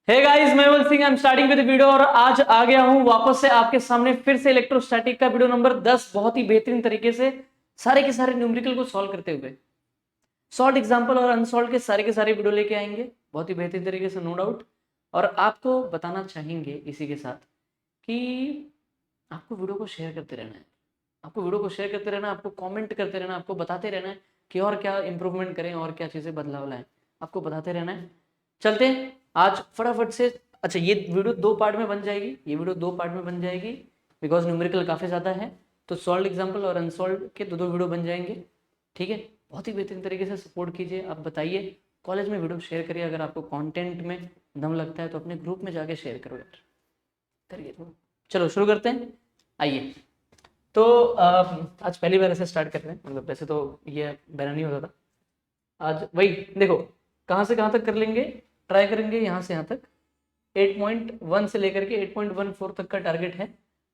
हे guys, मैं Vimal Singh, I am starting with video और आज आ गया हूं वापस से आपके सामने फिर से इलेक्ट्रोस्टैटिक का वीडियो नंबर 10 बहुत ही बेहतरीन तरीके से सारे के सारे न्यूमेरिकल को सॉल्व करते हुए सॉल्व एग्जांपल और अनसॉल्व के सारे वीडियो लेके आएंगे बहुत ही बेहतरीन तरीके से, नो डाउट। और आपको बताना चाहेंगे इसी के साथ कि आपको वीडियो को शेयर करते रहना है, आपको वीडियो को शेयर करते रहना है, आपको कमेंट करते रहना है, आपको बताते रहना है कि और क्या इंप्रूवमेंट करें और क्या चीज़ें बदलाव लाएं, आपको बताते रहना है। चलते हैं आज फटाफट से। अच्छा, ये वीडियो दो पार्ट में बन जाएगी, ये वीडियो दो पार्ट में बन जाएगी बिकॉज न्यूमेरिकल काफ़ी ज़्यादा है, तो सॉल्व एग्जाम्पल और अनसॉल्व के दो दो वीडियो बन जाएंगे। ठीक है, बहुत ही बेहतरीन तरीके से सपोर्ट कीजिए। आप बताइए, कॉलेज में वीडियो शेयर करिए, अगर आपको कंटेंट में दम लगता है तो अपने ग्रुप में जाके शेयर करो यार, करिए थोड़ा। चलो शुरू करते हैं, आइए। तो आज पहली बार ऐसे स्टार्ट कर रहे हैं, मतलब वैसे तो ये बैन नहीं होता था। आज वही देखो कहाँ से कहाँ तक कर लेंगे, ट्राई करेंगे यहाँ से यहाँ तक 8.1 से लेकर के 8.14 तक का टारगेट है,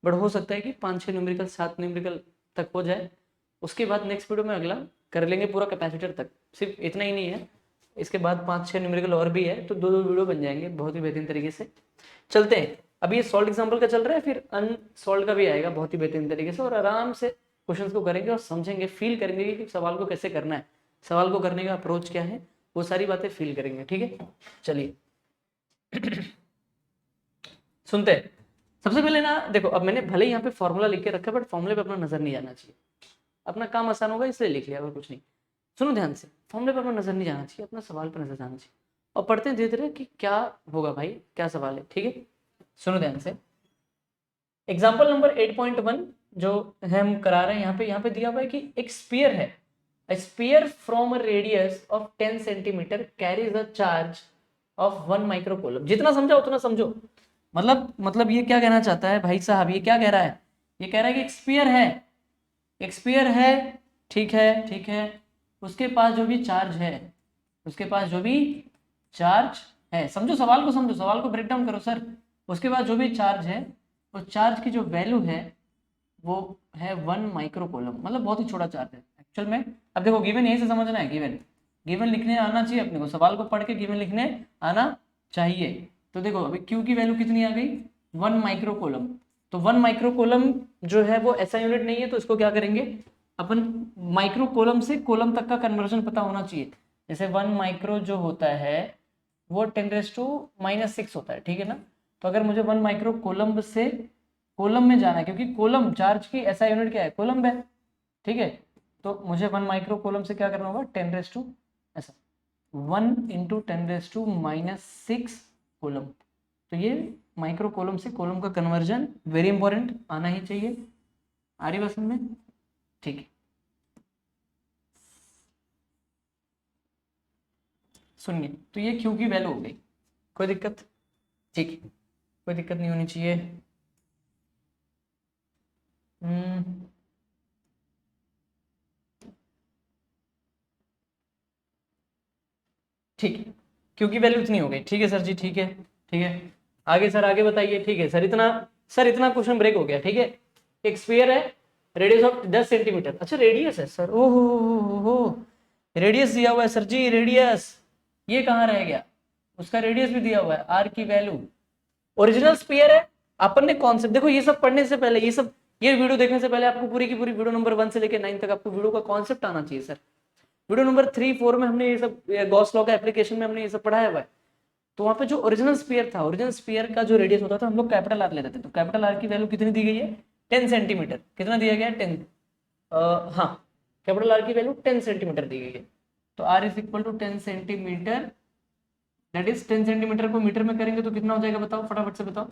बट हो सकता है कि 5-6 न्यूमेरिकल 7 न्यूमेरिकल तक हो जाए। उसके बाद नेक्स्ट वीडियो में अगला कर लेंगे पूरा कैपेसिटर तक। सिर्फ इतना ही नहीं है, इसके बाद 5-6 न्यूमेरिकल और भी है, तो दो दो वीडियो बन जाएंगे बहुत ही बेहतरीन तरीके से। चलते हैं, अभी ये सॉल्व एग्जाम्पल का चल रहा है, फिर अनसॉल्व का भी आएगा बहुत ही बेहतरीन तरीके से, और आराम से क्वेश्चन को करेंगे और समझेंगे, फील करेंगे कि सवाल को कैसे करना है, सवाल को करने का अप्रोच क्या है, वो सारी बातें फील करेंगे। ठीक है, चलिए सुनते हैं। सबसे पहले ना देखो, अब मैंने भले ही यहाँ पे फॉर्मूला लिख के रखा है, बट फॉर्मूले पे अपना नजर नहीं जाना चाहिए। अपना काम आसान होगा इसलिए लिख लिया और कुछ नहीं। सुनो ध्यान से, फॉर्मूले पे अपना नजर नहीं जाना चाहिए, अपना सवाल पर नजर जाना चाहिए और पढ़ते हैं धीरे धीरे कि क्या होगा भाई, क्या सवाल है। ठीक है, सुनो ध्यान से। एग्जाम्पल नंबर 8.1 जो है हम करा रहे हैं, यहाँ पे दिया हुआ है कि एक स्पीयर है, a sphere from a radius of 10 centimetre carries a charge of 1 microcoulomb. जितना समझा उतना समझो। मतलब ये क्या कहना चाहता है भाई साहब, ये क्या कह रहा है, ये कह रहा है कि एक स्पीयर है, एक स्पीयर है, ठीक है ठीक है, उसके पास जो भी चार्ज है, उसके पास जो भी चार्ज है, समझो सवाल को, समझो सवाल को, ब्रेक डाउन करो सर। उसके बाद जो भी चार्ज है, उस चार्ज की जो वैल्यू है वो है 1 माइक्रोकूलम, मतलब बहुत ही छोटा चार्ज है एक्चुअल में। अब देखो गिवन यहीं से समझना है, गिवन गिवन लिखने आना चाहिए अपने को, सवाल को पढ़ के गिवन लिखने आना चाहिए। तो देखो अभी क्यू की वैल्यू कितनी आ गई, 1 माइक्रोकूलम। तो 1 माइक्रोकूलम जो है वो ऐसा यूनिट नहीं है, तो इसको क्या करेंगे अपन, माइक्रोकूलम से कूलम तक का कन्वर्जन पता होना चाहिए। जैसे 1 माइक्रो जो होता है वो 10⁻⁻6 होता है, ठीक है ना। तो अगर मुझे 1 माइक्रो कोलम्ब से कोलम में जाना है, क्योंकि कोलम चार्ज की ऐसा यूनिट क्या है, कोलम्ब है, ठीक है। तो मुझे 1 माइक्रो कोलम से क्या करना होगा, 10 ऐसा 1 इंटू 10⁻⁻6 कोलम। तो ये माइक्रो कोलम से कोलम का कन्वर्जन वेरी इंपॉर्टेंट, आना ही चाहिए। आ रही बात समझ में, ठीक है। सुनिए, तो ये क्यू की वैल्यू हो गई, कोई दिक्कत, ठीक है, कोई दिक्कत नहीं होनी चाहिए। ठीक है, क्योंकि वैल्यू इतनी हो गई, ठीक है सर जी, ठीक है ठीक है। आगे सर, आगे बताइए। ठीक है सर, इतना क्वेश्चन ब्रेक हो गया, ठीक है। एक स्फीयर है, रेडियस ऑफ 10 सेंटीमीटर, अच्छा रेडियस है सर, ओहो रेडियस दिया हुआ है सर जी, रेडियस ये कहाँ रह गया, उसका रेडियस भी दिया हुआ है, आर की वैल्यू। ओरिजिनल स्फीयर है, अपन ने कॉन्सेप्ट देखो, ये सब पढ़ने से पहले, ये वीडियो देखने से पहले आपको पूरी की पूरी वीडियो नंबर 1 से लेकर 9 तक आपको वीडियो का कॉन्सेप्ट आना चाहिए सर। वीडियो नंबर 3-4 में हमने ये सब गॉस लॉ का एप्लीकेशन में हमने ये सब पढ़ाया हुआ है। तो वहां पे जो ओरिजिनल स्फीयर था, ओरिजिनल स्फीयर का जो रेडियस होता था हम लोग कैपिटल आर लेते थे, तो कैपिटल आर की वैल्यू कितनी दी गई है, 10 सेंटीमीटर। कितना दिया गया है, 10, हाँ, कैपिटल आर की वैल्यू 10 सेंटीमीटर दी गई है। तो R is equal to 10 centimetre, that is 10 centimetre को मीटर में करेंगे तो कितना हो जाएगा, बताओ फटाफट से बताओ।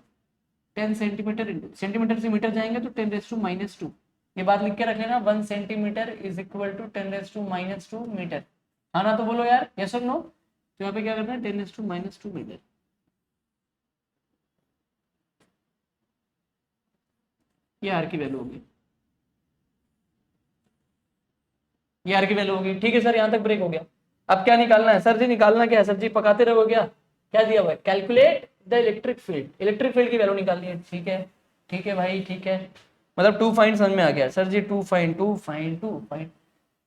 10 सेंटीमीटर, सेंटीमीटर से मीटर जाएंगे तो 10⁻²। ये बात लिख के रख लेना, 1 centimetre is equal to 10⁻² metre. हाँ ना, तो बोलो यार, यस और नो। तो यहाँ पे क्या करना है, 10⁻² मीटर। ये आर की वैल्यू होगी, ये आर की वैल्यू होगी, ठीक है सर, यहाँ तक ब्रेक हो गया। अब क्या निकालना है सर जी, निकालना क्या है सर जी, पकाते रहो, क्या क्या दिया हुआ है, calculate the electric field, electric field की वैल्यू निकालनी है, ठीक है भाई, ठीक है। मतलब टू फाइंड समझ में आ गया sir ji, to find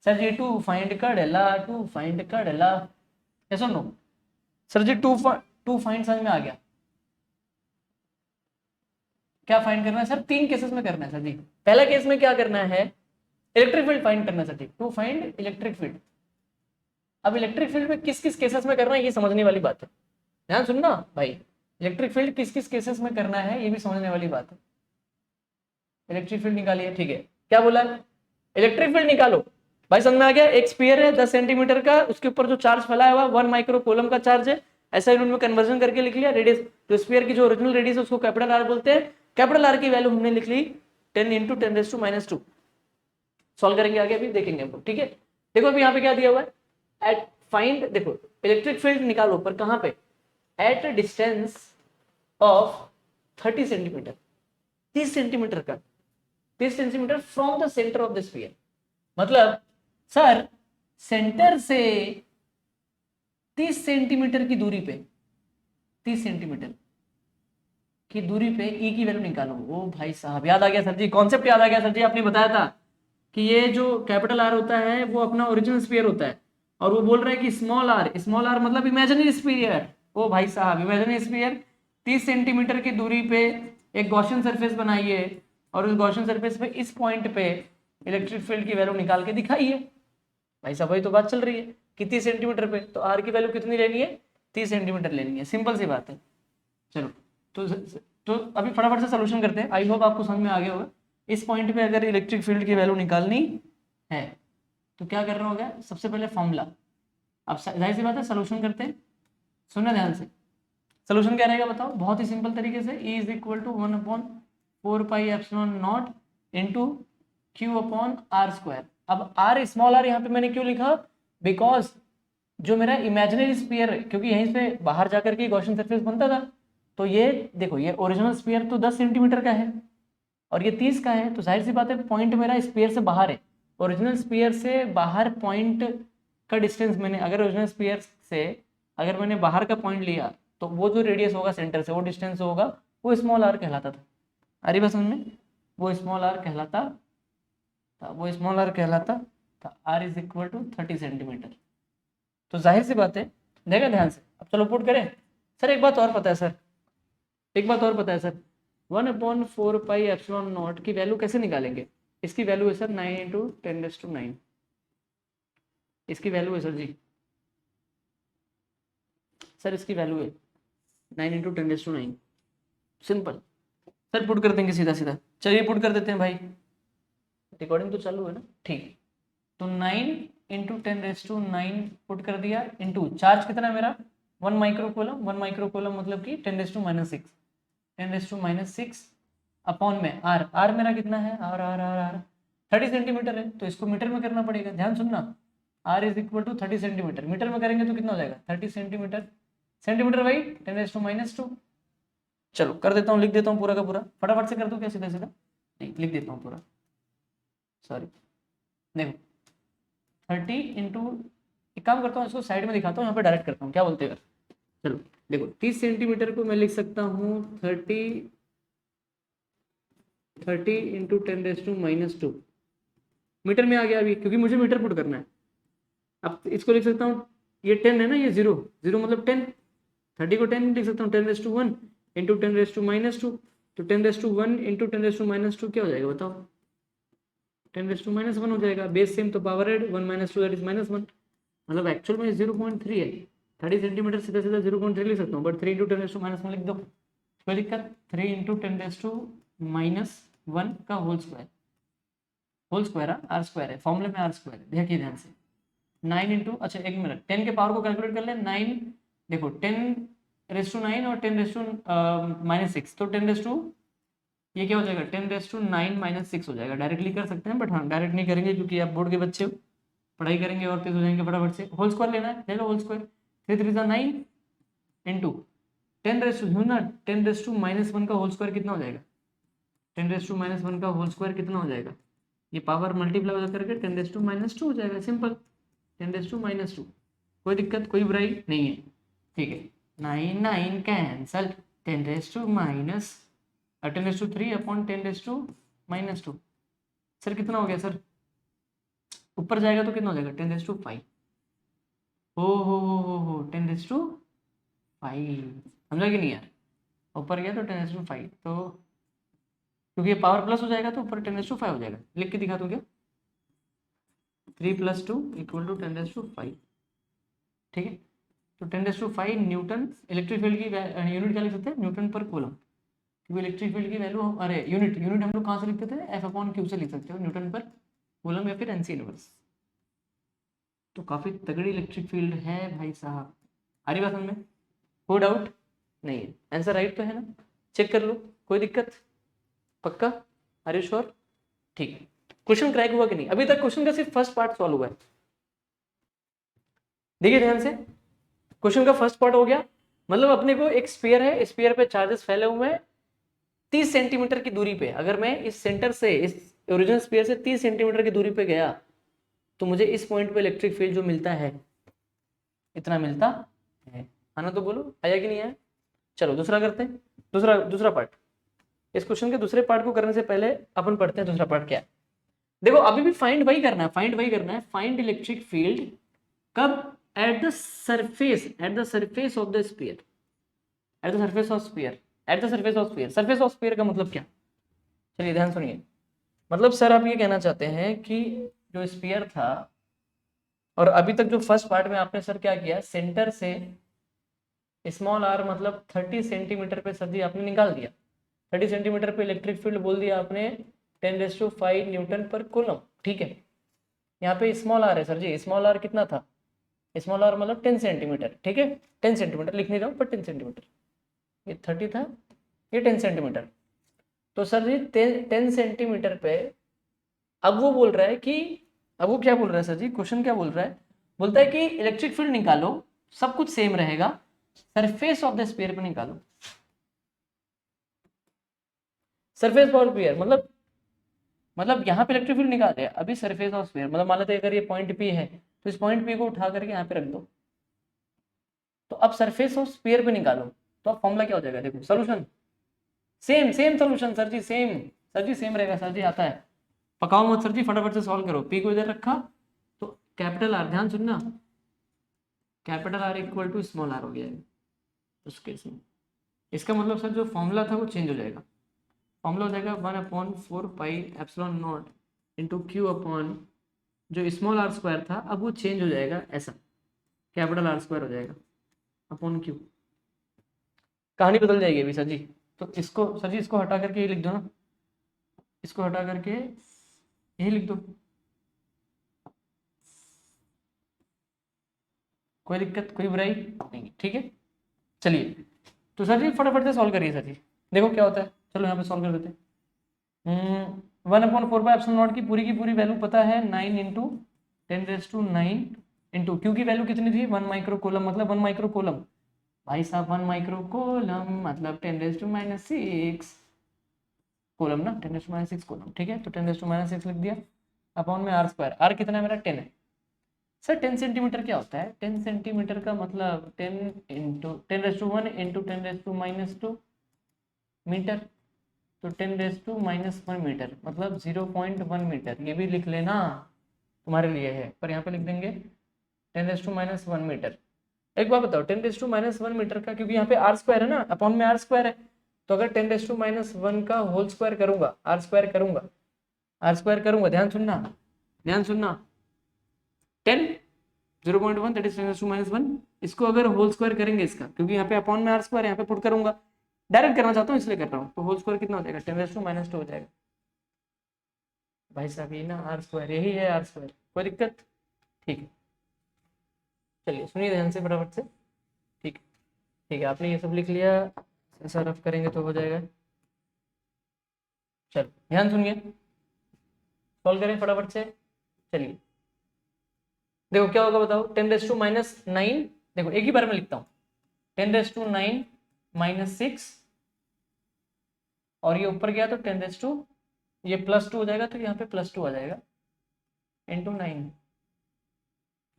sir ji, to find कर ला, ऐसा no sir ji, to find समझ में आ गया। क्या फाइंड करना है सर? 3 केसेस में करना है सर जी। पहला केस में क्या करना है? इलेक्ट्रिक फील्ड फाइंड करना है sir ji, to find electric field. अब इलेक्ट्रिक फील्ड में किस किस केसेस में करना है ये समझने वाली बात है, ध्यान सुनना भाई। इलेक्ट्रिक फील्ड किस किस केसेस में करना है ये भी समझने वाली बात है। इलेक्ट्रिक फील्ड निकालिए, ठीक है। क्या बोला? इलेक्ट्रिक फील्ड निकालो। भाई समझ में आ गया? एक स्फीयर है 10 सेंटीमीटर का, उसके ऊपर जो चार्ज फैलाया हुआ 1 माइक्रो कूलम का चार्ज है। ऐसा यूनिट में कन्वर्जन करके लिख लिया। रेडियस, जो स्फीयर की जो ओरिजिनल रेडियस है उसको कैपिटल आर बोलते हैं। कैपिटल आर की वैल्यू हमने लिख ली 10 इंटू 10⁻²। सॉल्व करेंगे आगे, अभी देखेंगे हम लोग, ठीक है। देखो अभी यहाँ पे क्या दिया हुआ है, एट फाइंड, देखो इलेक्ट्रिक फील्ड निकालो, पर कहाँ पे? At distance of 30 centimetre, 30 centimetre का, 30 centimetre from the centre of the sphere. मतलब सर सेंटर से 30 सेंटीमीटर की दूरी पे, 30 सेंटीमीटर की दूरी पे ई की वैल्यू निकालो। ओ भाई साहब याद आ गया सर जी, कॉन्सेप्ट याद आ गया सर जी। आपने बताया था कि ये जो कैपिटल आर होता है वो अपना ओरिजिनल स्फीयर होता है, और वो बोल रहा है कि स्मॉल आर मतलब इमेजिनरी स्फीयर। ओ भाई साहब इमेजिनरी स्फीयर 30 सेंटीमीटर की दूरी पे एक गॉसियन सरफेस बनाइए, और उस गॉसियन सरफेस पे इस पॉइंट पे इलेक्ट्रिक फील्ड की वैल्यू निकाल के दिखाइए। भाई साहब वही तो बात चल रही है कि 30 सेंटीमीटर पे, तो आर की वैल्यू कितनी लेनी है? 30 सेंटीमीटर लेनी है, सिंपल सी बात है। चलो तो अभी फटाफट से सोल्यूशन करते हैं। आई होप आपको समझ में आ गया होगा। इस पॉइंट पे अगर इलेक्ट्रिक फील्ड की वैल्यू निकालनी है तो क्या करना होगा? सबसे पहले फॉर्मूला, अब जाहिर सी बात है सोल्यूशन करते हैं। सुनना ध्यान से, सोल्यूशन क्या रहेगा बताओ? बहुत ही सिंपल तरीके से, E is equal to 1/4πε0 into Q/r²। अब r स्मॉल r यहाँ पे मैंने क्यों लिखा? बिकॉज जो मेरा इमेजिनरी स्फीयर है, क्योंकि यहीं से बाहर जाकर के गॉसियन सरफेस बनता था, तो ये देखो ये ओरिजिनल स्फीयर तो 10 सेंटीमीटर का है और ये 30 का है, तो जाहिर सी बात है पॉइंट मेरा स्फीयर से बाहर है। ओरिजिनल स्फीयर से बाहर पॉइंट का डिस्टेंस, मैंने अगर ओरिजिनल स्फीयर से अगर मैंने बाहर का पॉइंट लिया तो वो जो रेडियस होगा सेंटर से, वो डिस्टेंस होगा, वो स्मॉल आर कहलाता था। अरे बस समझ में, वो स्मॉल आर कहलाता था, वो स्मॉल आर कहलाता था। R is equal to 30 centimetre. तो जाहिर सी बात है, देखा ध्यान से। अब चलो पुट करें। सर एक बात और पता है सर, एक बात और पता है सर, 1/4πε0 की वैल्यू कैसे निकालेंगे? इसकी वैल्यू है सर 9 इंटू 10⁹। इसकी वैल्यू है सर जी, सर इसकी वैल्यू है 9 इंटू 10⁹। सिंपल सर, पुट कर देंगे सीधा सीधा। चलिए पुट कर देते हैं भाई, रिकॉर्डिंग तो चालू है ना? ठीक। तो 9 इंटू 10⁹ पुट कर दिया, इंटू चार्ज कितना है मेरा? 1 माइक्रो कूलम। 1 माइक्रो कूलम मतलब कि 10⁻⁶। 10⁻⁶ अपॉन में आर मेरा कितना है? आर 30 सेंटीमीटर है, तो इसको मीटर में करना पड़ेगा। ध्यान सुनना, R is equal to 30 centimetre. Metre में करेंगे तो कितना हो जाएगा? 30 सेंटीमीटर। सेंटीमीटर भाई 10⁻²। चलो कर देता हूँ, लिख देता हूँ पूरा का पूरा। फटाफट से कर दूँ क्या सीधा सीधा? नहीं, लिख देता हूँ पूरा, सॉरी। देखो 30 इंटू, एक काम करता हूँ इसको साइड में दिखाता हूँ, यहाँ पे डायरेक्ट करता हूँ, क्या बोलते हैं? चलो देखो 30 सेंटीमीटर को मैं लिख सकता हूँ 30 इंटू 10⁻²। मीटर में आ गया अभी, क्योंकि मुझे मीटर पुट करना है। अब इसको लिख सकता हूँ, ये 10 है ना, ये 0 0 मतलब 10। 30 को 10 लिख सकता हूँ 10⁻1 इंटू 10⁻²। तो 10⁻1 इंटू 10⁻² क्या हो जाएगा बताओ? 10⁻1 हो जाएगा। बेस सेम तो पावर एड, 1 - 2 दैट इज -1। मतलब एक्चुअल में 0.3 है। 30 सेंटीमीटर सीधा सीधा 0.3 लिख सकता हूँ, बट 3 इंटू 10⁻1 लिख दो, कोई दिक्कत? 3 इंटू 10⁻1 का होल स्क्वायर r² है, फॉर्मूले में r² है, देखिए ध्यान से। 9 इंटू, अच्छा एक मिनट, 10 के पावर को कैलकुलेट कर ले। 9 देखो 10⁻9 और 10⁻6, तो 10 ये क्या हो जाएगा? 10⁻9 - 6 हो जाएगा। डायरेक्टली कर सकते हैं, बट हाँ डायरेक्ट नहीं करेंगे क्योंकि आप बोर्ड के बच्चे हो, पढ़ाई करेंगे और तेज हो जाएंगे फटाफट से। होल स्क्वायर लेना है, ले लो होल स्क्वायर। 3 3 9 इंटू 10⁻1 का होल स्क्वायर कितना हो जाएगा? 10⁻1 का होल स्क्वायर कितना हो जाएगा? ये पावर मल्टीप्लाई हो करके 10⁻2 हो जाएगा, सिंपल। 10⁻2, कोई दिक्कत, कोई बुराई नहीं है, ठीक है। 9 9 कैंसल, 10⁻3 अपॉन 10⁻²। सर कितना हो गया सर? ऊपर जाएगा तो कितना हो जाएगा? 10⁻5। हो 10⁻5, समझा कि नहीं यार? ऊपर गया तो 10⁻5, तो क्योंकि ये पावर प्लस हो जाएगा तो ऊपर 10⁵ हो जाएगा। लिख के दिखा दूं क्या? 3 + 2 = 10⁵। ठीक है, तो 10⁵ न्यूटन इलेक्ट्रिक फील्ड की यूनिट क्या लिख सकते हैं? न्यूटन पर कूलम। क्योंकि इलेक्ट्रिक फील्ड की वैल्यू, अरे यूनिट हम लोग कहाँ से लिखते थे? F/Q से लिख सकते हो, न्यूटन पर कूलम या फिर NC इनवर्स। तो काफी तगड़ी इलेक्ट्रिक फील्ड है भाई साहब। आ रही बात समझ में? कोई डाउट नहीं है? आंसर राइट तो है ना? चेक कर लो, कोई दिक्कत? पक्का? Are you sure? ठीक है। क्वेश्चन क्रैक हुआ कि नहीं? अभी तक क्वेश्चन का सिर्फ फर्स्ट पार्ट सॉल्व हुआ है। देखिए ध्यान से, क्वेश्चन का फर्स्ट पार्ट हो गया। मतलब अपने को एक स्फीयर है, स्फीयर पे चार्जेस फैले हुए हैं 30 सेंटीमीटर की दूरी पे। अगर मैं इस सेंटर से, इस ओरिजिनल स्फीयर से 30 सेंटीमीटर की दूरी पे गया तो मुझे इस पॉइंट पे इलेक्ट्रिक फील्ड जो मिलता है इतना मिलता है। आना तो बोलो, आया कि नहीं आया? चलो दूसरा करते हैं। दूसरा पार्ट। इस क्वेश्चन के दूसरे पार्ट को करने से पहले अपन पढ़ते हैं दूसरा पार्ट क्या है। देखो अभी भी फाइंड वही करना है, फाइंड इलेक्ट्रिक फील्ड कब? At the surface of the sphere, at the surface of sphere, at the surface of sphere. Surface of sphere का मतलब क्या? चलिए ध्यान सुनिए। मतलब सर आप ये कहना चाहते हैं कि जो स्फीयर था, और अभी तक जो फर्स्ट पार्ट में आपने सर क्या किया, सेंटर से स्मॉल r मतलब 30 सेंटीमीटर पे सर जी आपने निकाल दिया। 30 सेंटीमीटर पे इलेक्ट्रिक फील्ड बोल दिया आपने 10⁵ न्यूटन पर कूलम। ठीक है, यहाँ पे स्मॉल r है सर जी, स्मॉल r कितना था? स्मॉल r मतलब 10 सेंटीमीटर। ठीक है, 10 सेंटीमीटर लिख नहीं रहा हूँ पर 10 सेंटीमीटर। ये 30 था, ये 10 सेंटीमीटर। तो सर जी 10 सेंटीमीटर पे अब वो बोल रहा है कि, अब वो क्या बोल रहा है सर जी, क्वेश्चन क्या बोल रहा है? बोलता है कि इलेक्ट्रिक फील्ड निकालो, सब कुछ सेम रहेगा, सरफेस ऑफ द स्फीयर पे निकालो। सरफेस ऑफ स्फीयर मतलब यहाँ पे इलेक्ट्रिक फील्ड निकाल है, अभी सरफेस ऑफ स्फीयर मतलब मान लेते हैं अगर ये पॉइंट P है तो इस पॉइंट P को उठा करके यहाँ पे रख दो। तो अब सरफेस ऑफ स्फीयर पे निकालो, तो अब फॉर्मूला क्या हो जाएगा? देखो सोल्यूशन सेम सोल्यूशन सर जी, सेम रहेगा सर जी, आता है। पकाओ मत सर जी, फटाफट से सॉल्व करो। P को इधर रखा तो कैपिटल R, ध्यान सुनना, कैपिटल R = स्मॉल r हो गया है उस केस में। इसका मतलब सर जो फॉर्मूला था वो चेंज हो जाएगा। फॉर्मूला हो जाएगा 1/4πε0 इंटू Q अपॉन जो स्मॉल r² था, अब वो चेंज हो जाएगा ऐसा, कैपिटल R² हो जाएगा अपॉन Q। कहानी बदल जाएगी अभी सर जी। तो इसको सर जी, इसको हटा करके ये लिख दो ना, इसको हटा करके यही लिख दो, कोई दिक्कत, कोई बुराई नहीं। ठीक है, चलिए तो सर जी फटाफट से सॉल्व करिए सर जी, देखो क्या होता है। चलो यहाँ पे सॉल्व कर देते हैं। 1/4πε0 की पूरी वैल्यू पता है, 9 इंटू 10⁹ इंटू क्यू की वैल्यू कितनी थी? 1 माइक्रो कूलम। मतलब 1 माइक्रो कूलम भाई साहब, 1 माइक्रो कूलम मतलब 10⁻⁶ कूलम ना, 10⁻⁶ कूलम। ठीक है, तो 10⁻⁶ लिख दिया अपॉन में r²। r कितना है मेरा? 10 है। सर 10 सेंटीमीटर क्या होता है? 10 सेंटीमीटर का मतलब 10 इंटू 10⁻1 इंटू 10⁻² मीटर। तो 10⁻⁻1 मीटर मतलब 0.1 मीटर। ये भी लिख लेना, तुम्हारे लिए है, पर यहाँ पे लिख देंगे 10⁻1 मीटर। एक बात बताओ, 10⁻1 मीटर का, क्योंकि यहाँ पे r² है ना, अपॉन में r² है, तो अगर 10⁻1 का होल स्क्वायर करूंगा, r² करूंगा, ध्यान सुनना 10 0.1 दैट इज 10⁻1, इसको अगर होल स्क्वायर करेंगे इसका, क्योंकि यहाँ पे अपॉन में r² यहाँ पे पुट करूंगा, डायरेक्ट करना चाहता हूँ इसलिए कर रहा हूँ, तो होल स्क्वायर कितना हो जाएगा? 10⁻² हो जाएगा भाई साहब, ये ना r², यही है r², कोई दिक्कत? ठीक है, चलिए सुनिए ध्यान से फटाफट से। ठीक है, आपने ये सब लिख लिया, ऐसा रफ करेंगे तो हो जाएगा। चलो ध्यान सुनिए, सॉल्व करें फटाफट से। चलिए देखो क्या होगा बताओ, 10⁻⁹, देखो एक ही बार में लिखता हूँ, 10⁻⁻⁶, और ये ऊपर गया तो 10⁻, ये +2 हो जाएगा, तो यहाँ पे +2 आ जाएगा into 9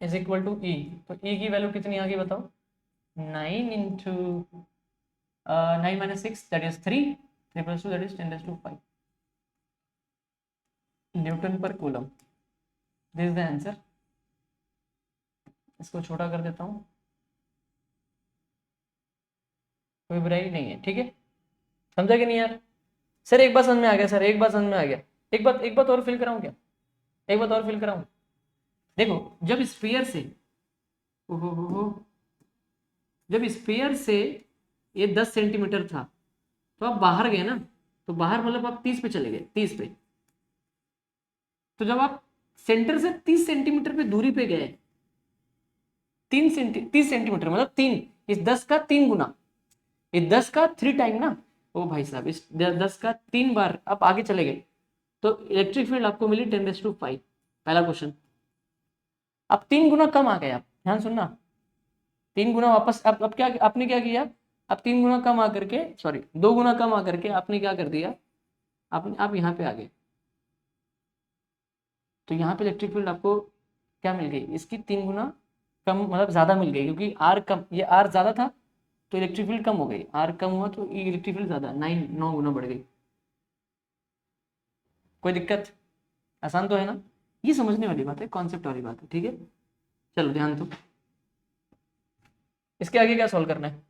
is equal to E. तो ई की वैल्यू कितनी आ गई बताओ? 9 इंटू 9 - 6 that is 3, 3 + 2 that is 10⁵ newton पर coulomb. This is the answer. इसको छोटा कर देता हूँ, कोई बुराई नहीं है। ठीक है, समझा कि नहीं यार? सर एक बात समझ में आ गया, सर एक बात समझ में आ गया। एक बात और फिल कराऊं क्या? एक बात और फिल कराऊं। देखो जब स्फीयर से, ओहो, जब स्फीयर से ये 10 सेंटीमीटर था, तो आप बाहर गए ना, तो बाहर मतलब आप 30 पे चले गए, 30 पे। तो जब आप सेंटर से 30 सेंटीमीटर पे दूरी पे गए, 30 सेंटीमीटर मतलब 3, इस 10 का 3 गुना, इस 10 का 3 टाइम ना। ओ भाई साहब, इस 10 का 3 बार आप आगे चले गए, तो इलेक्ट्रिक फील्ड आपको मिली 10⁵ पहला क्वेश्चन। अब 3 गुना कम आ गए आप, ध्यान सुनना। 3 गुना वापस, अब क्या आपने क्या किया? अब 3 गुना कम आकर के, सॉरी 2 गुना कम आकर के आपने क्या कर दिया, आपने आप यहाँ पे आ गए। तो यहाँ पे इलेक्ट्रिक फील्ड आपको क्या मिल गई? इसकी 3 गुना कम, मतलब ज्यादा मिल गई, क्योंकि आर कम, ये आर ज्यादा था तो इलेक्ट्रिक फील्ड कम हो गई, आर कम हुआ तो इलेक्ट्रिक फील्ड ज्यादा, 9 गुना बढ़ गई। कोई दिक्कत? आसान तो है ना? ये समझने वाली बात है, कॉन्सेप्ट वाली बात है, ठीक है। चलो ध्यान दो, इसके आगे क्या सॉल्व करना है?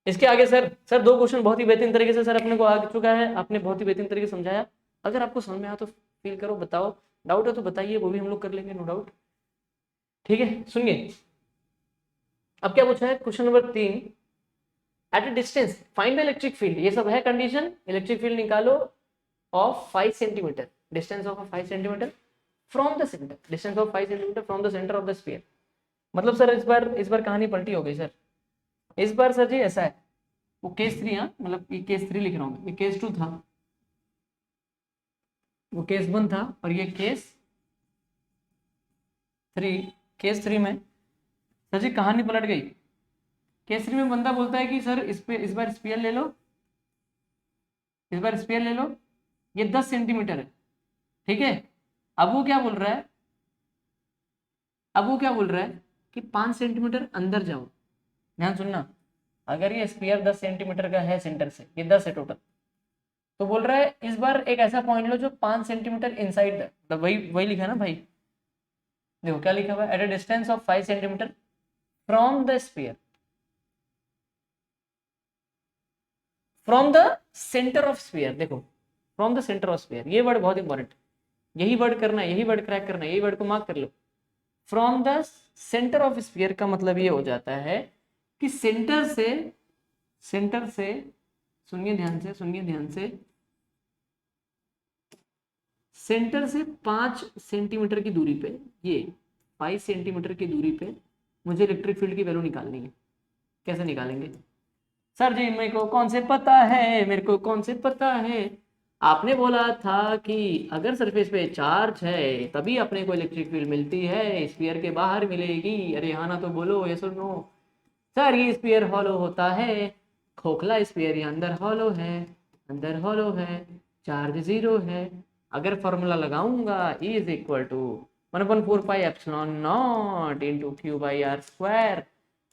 इसके आगे सर 2 क्वेश्चन बहुत ही बेहतरीन तरीके से सर अपने को आ चुका है, आपने बहुत ही बेहतरीन तरीके से समझाया। अगर आपको समझ में आया तो फील करो, बताओ, डाउट है तो बताइए, वो भी हम लोग कर लेंगे, नो डाउट। ठीक है, सुनिए अब क्या पूछा है, question number 3, at a distance find the electric field. ये सब है कंडीशन, इलेक्ट्रिक फील्ड निकालो of 5 centimetre, distance of 5 centimetre from the centre, distance of 5 centimetre from the centre of the sphere. मतलब सर इस बार कहानी पलटी हो गई सर। इस बार सर जी ऐसा है, वो केस 3, हाँ मतलब ये केस 3 लिख रहा हूँ, ये केस 2 था, वो केस 1 था, और ये केस 3। केस 3 में सर जी कहानी पलट गई। केस 3 में बंदा बोलता है कि सर इस बार स्पीयर ले लो, इस बार स्पीयर ले लो, ये 10 सेंटीमीटर है, ठीक है। अब वो क्या बोल रहा है, अब वो क्या बोल रहा है कि 5 सेंटीमीटर अंदर जाओ। ध्यान सुनना, अगर ये स्पीयर 10 सेंटीमीटर का है सेंटर से, ये 10 है टोटल, तो बोल रहा है इस बार एक ऐसा पॉइंट लो जो 5 सेंटीमीटर इनसाइड द, तो वही वही लिखा है ना भाई, देखो क्या लिखा हुआ है, at a distance of 5 centimetre from the sphere, from the centre of sphere. देखो from the centre of sphere, ये वर्ड बहुत इंपॉर्टेंट, यही वर्ड करना है, यही वर्ड क्रैक करना है, यही वर्ड को मार्क कर लो। From the centre of sphere का मतलब ये हो जाता है कि सेंटर से सुनिए ध्यान से, सुनिए ध्यान से, सेंटर से 5 सेंटीमीटर की दूरी पे, ये 5 सेंटीमीटर की दूरी पे मुझे इलेक्ट्रिक फील्ड की वैल्यू निकालनी है। कैसे निकालेंगे? सर जी मेरे को कौन से पता है, मेरे को कौन से पता है, आपने बोला था कि अगर सरफेस पे चार्ज है तभी अपने को इलेक्ट्रिक फील्ड मिलती है, स्फीयर के बाहर मिलेगी। अरे हाँ ना तो बोलो, ये सुनो। सर ये स्फीयर हॉलो होता है, खोखला स्फीयर, ये अंदर हॉलो है, अंदर हॉलो है, चार्ज 0 है। अगर फॉर्मूला लगाऊंगा E is equal to 1/4πε0 into Q/r²।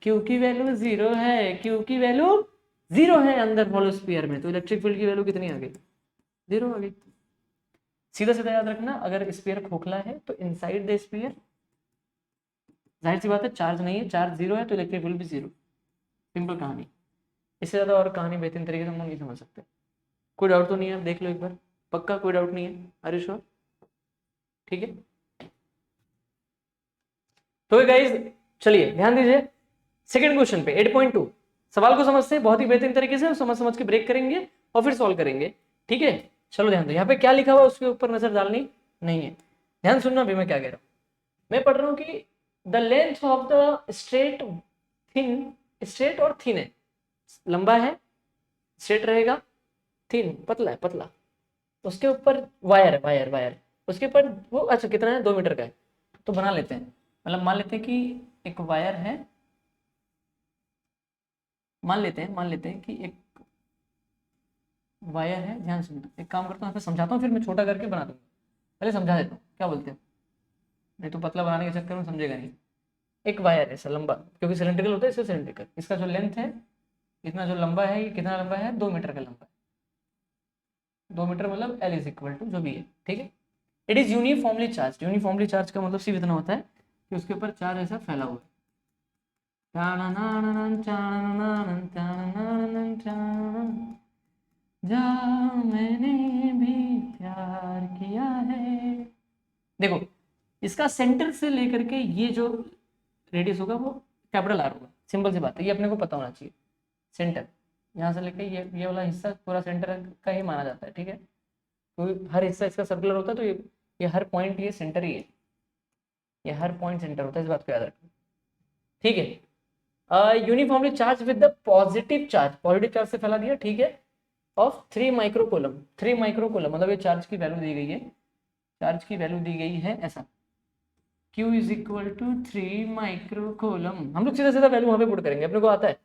Q की वैल्यू 0 है, क्यू की वैल्यू 0 है अंदर हॉलो स्फीयर में, तो इलेक्ट्रिक फील्ड की वैल्यू कितनी आ गई? 0 आ गई। सीधा सीधा याद रखना, अगर स्फीयर खोखला है तो इनसाइड द स्फीयर, जाहिर सी बात है चार्ज नहीं है, चार्ज 0 है तो इलेक्ट्रिक फील्ड भी 0। सिंपल कहानी, इससे ज्यादा और कहानी बेहतरीन तरीके से हम लोग नहीं समझ सकते। कोई डाउट तो नहीं है? देख लो एक बार, पक्का कोई डाउट नहीं है? अरे श्योर, ठीक है। तो गाइस चलिए ध्यान दीजिए, सेकंड क्वेश्चन पे 8.2, सवाल को समझते हैं बहुत ही बेहतरीन तरीके से, समझ समझ के ब्रेक करेंगे और फिर सॉल्व करेंगे, ठीक है। चलो ध्यान दो, यहाँ पे क्या लिखा हुआ उसके ऊपर नजर डालनी नहीं है, ध्यान सुनना भी मैं क्या कह रहा हूँ। मैं पढ़ रहा हूँ कि the length of the straight thin, straight और थिन है, लंबा है स्ट्रेट रहेगा, थिन पतला है पतला, उसके ऊपर वायर है, वायर उसके ऊपर वो, अच्छा कितना है, 2 मीटर का है। तो बना लेते हैं, मतलब मान लेते हैं कि एक वायर है, मान लेते हैं कि एक वायर है। ध्यान सुनना, एक काम करता हूँ, यहाँ पे समझाता हूँ फिर मैं छोटा करके बना दूंगा, पहले समझा देता हूँ, क्या बोलते हो? नहीं तो पतला बनाने के चक्कर में समझेगा नहीं। एक वायर है सर लंबा, क्योंकि सिलेंड्रिकल होता है इससे सिलेंड्रिकल, इसका जो लेंथ है, इतना जो लंबा है, ये कितना लंबा है, 2 मीटर का लंबा है, 2 मीटर मतलब L इज इक्वल टू जो भी है, ठीक है। It is uniformly charge, uniformly charge का मतलब सिर्फ इतना होता है कि उसके ऊपर चार्ज ऐसा फैला हुआ है। इसका सेंटर से लेकर के ये जो रेडियस होगा वो कैपिटल आर होगा। सिंपल सी बात है, ये अपने को पता होना चाहिए। सेंटर यहाँ से लेके ये वाला हिस्सा पूरा सेंटर का ही माना जाता है, ठीक है। तो हर हिस्सा इसका सर्कुलर होता है, तो ये हर पॉइंट ये सेंटर ही है, ये हर पॉइंट सेंटर होता है, इस बात को याद रखना, ठीक है। Uniformly charge with the positive charge से फैला दिया, ठीक है, ऑफ 3 माइक्रोकूलम। 3 माइक्रोकूलम मतलब ये चार्ज की वैल्यू दी गई है, चार्ज की वैल्यू दी गई है ऐसा, Q is equal to 3 microcoulomb. हम लोग सीधा सीधा वैल्यू वहां पे पुट करेंगे, अपने को आता है,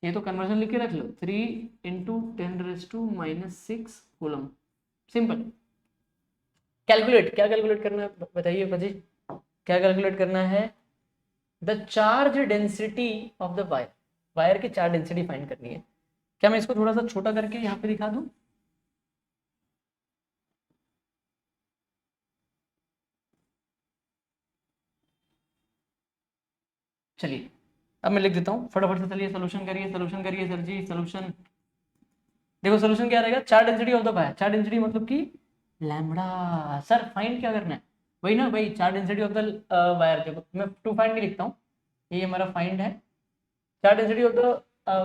ये तो कन्वर्जन लिख के रख लो, 3 इंटू 10⁻⁻⁶ कूलम। सिंपल। कैलकुलेट, क्या कैलकुलेट करना है बताइए भाजी, क्या कैलकुलेट करना है? The charge density of the wire, wire की चार्ज डेंसिटी फाइंड करनी है। क्या मैं इसको थोड़ा सा छोटा करके यहाँ पे दिखा दूं? चलिए अब मैं लिख देता हूँ फटाफट से, चलिए सोल्यूशन करिए, सोल्यूशन करिए सर जी, सोल्यूशन। देखो सोल्यूशन क्या रहेगा, charge density of the wire, charge density मतलब कि लैम्बडा। सर फाइंड क्या करना है? वही ना भाई, charge density of the wire. देखो मैं टू फाइंड नहीं लिखता हूँ, ये हमारा फाइंड है। Charge density of the